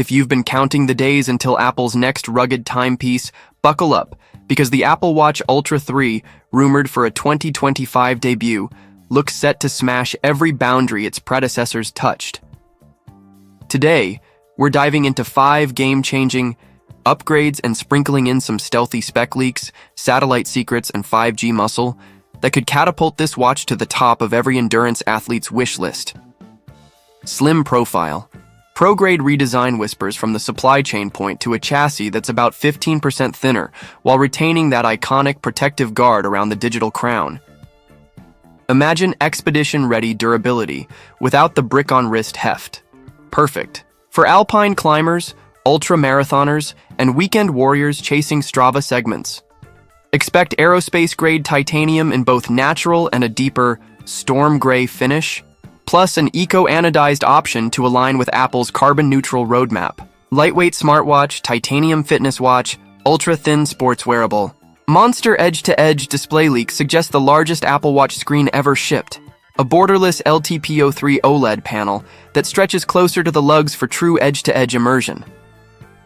If you've been counting the days until Apple's next rugged timepiece, buckle up, because the Apple Watch Ultra 3, rumored for a 2025 debut, looks set to smash every boundary its predecessors touched. Today, we're diving into 5 game-changing upgrades and sprinkling in some stealthy spec leaks, satellite secrets, and 5G muscle that could catapult this watch to the top of every endurance athlete's wish list. Slim profile. Pro-grade redesign whispers from the supply chain point to a chassis that's about 15% thinner, while retaining that iconic protective guard around the digital crown. Imagine expedition-ready durability without the brick-on-wrist heft. Perfect for alpine climbers, ultra-marathoners, and weekend warriors chasing Strava segments. Expect aerospace-grade titanium in both natural and a deeper, storm gray finish, plus an eco-anodized option to align with Apple's carbon-neutral roadmap. Lightweight smartwatch, titanium fitness watch, ultra-thin sports wearable. Monster edge-to-edge display leaks suggest the largest Apple Watch screen ever shipped. A borderless LTPO3 OLED panel that stretches closer to the lugs for true edge-to-edge immersion.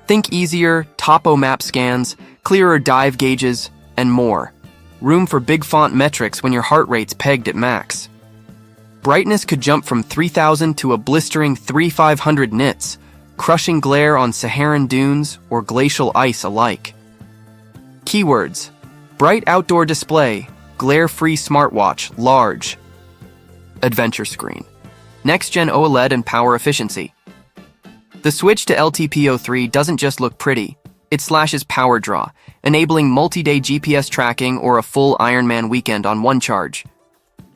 Think easier, topo map scans, clearer dive gauges, and more. Room for big font metrics when your heart rate's pegged at max. Brightness could jump from 3000 to a blistering 3500 nits, crushing glare on Saharan dunes or glacial ice alike. Keywords: bright outdoor display, glare-free smartwatch, large. Adventure screen. Next-gen OLED and power efficiency. The switch to LTPO3 doesn't just look pretty, it slashes power draw, enabling multi-day GPS tracking or a full Ironman weekend on one charge.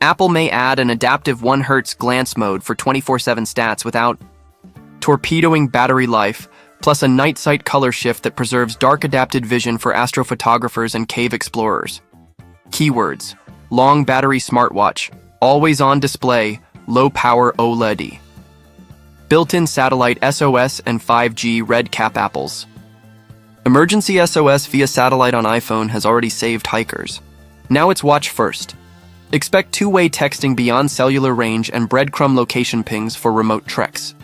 Apple may add an adaptive 1 Hz glance mode for 24/7 stats without torpedoing battery life, plus a night sight color shift that preserves dark-adapted vision for astrophotographers and cave explorers. Keywords: long battery smartwatch, always-on display, low-power OLED. Built-in satellite SOS and 5G red cap apples. Emergency SOS via satellite on iPhone has already saved hikers. Now it's watch first. Expect two-way texting beyond cellular range and breadcrumb location pings for remote treks.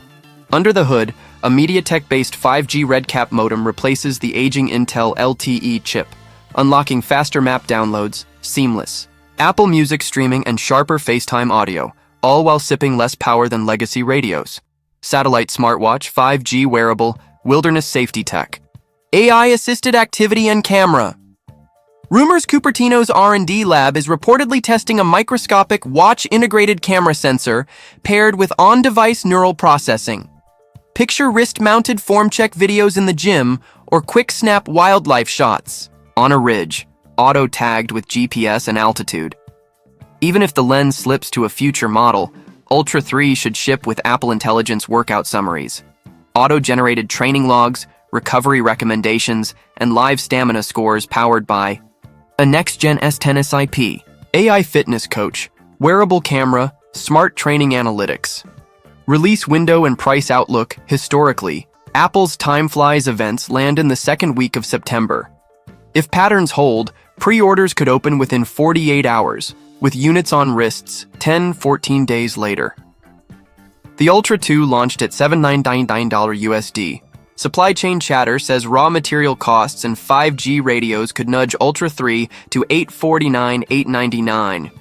Under the hood, a MediaTek-based 5G RedCap modem replaces the aging Intel LTE chip, unlocking faster map downloads, seamless Apple Music streaming, and sharper FaceTime audio, all while sipping less power than legacy radios. Satellite smartwatch, 5G wearable, wilderness safety tech. AI-assisted activity and camera. Rumors Cupertino's R&D lab is reportedly testing a microscopic watch-integrated camera sensor paired with on-device neural processing. Picture wrist-mounted form check videos in the gym or quick-snap wildlife shots on a ridge, auto-tagged with GPS and altitude. Even if the lens slips to a future model, Ultra 3 should ship with Apple Intelligence workout summaries, auto-generated training logs, recovery recommendations, and live stamina scores powered by a next-gen S10 SIP, AI fitness coach, wearable camera, smart training analytics. Release window and price outlook. Historically, Apple's Time Flies events land in the second week of September. If patterns hold, pre-orders could open within 48 hours, with units on wrists 10-14 days later. The Ultra 2 launched at $799 USD. Supply chain chatter says raw material costs and 5G radios could nudge Ultra 3 to $849-$899.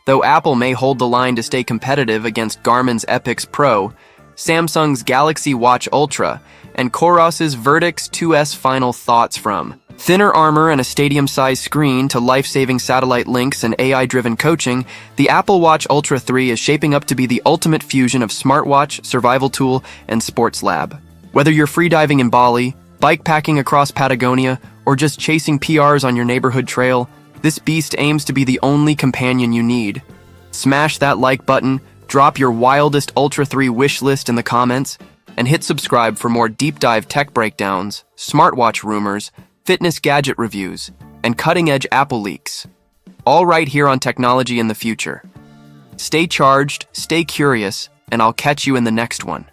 Though Apple may hold the line to stay competitive against Garmin's Epix Pro, Samsung's Galaxy Watch Ultra, and Coros's Vertix 2S. Final thoughts from thinner armor and a stadium-sized screen to life-saving satellite links and AI-driven coaching, the Apple Watch Ultra 3 is shaping up to be the ultimate fusion of smartwatch, survival tool, and sports lab. Whether you're freediving in Bali, bikepacking across Patagonia, or just chasing PRs on your neighborhood trail, this beast aims to be the only companion you need. Smash that like button, drop your wildest Ultra 3 wish list in the comments, and hit subscribe for more deep dive tech breakdowns, smartwatch rumors, fitness gadget reviews, and cutting-edge Apple leaks. All right here on Technology in the Future. Stay charged, stay curious, and I'll catch you in the next one.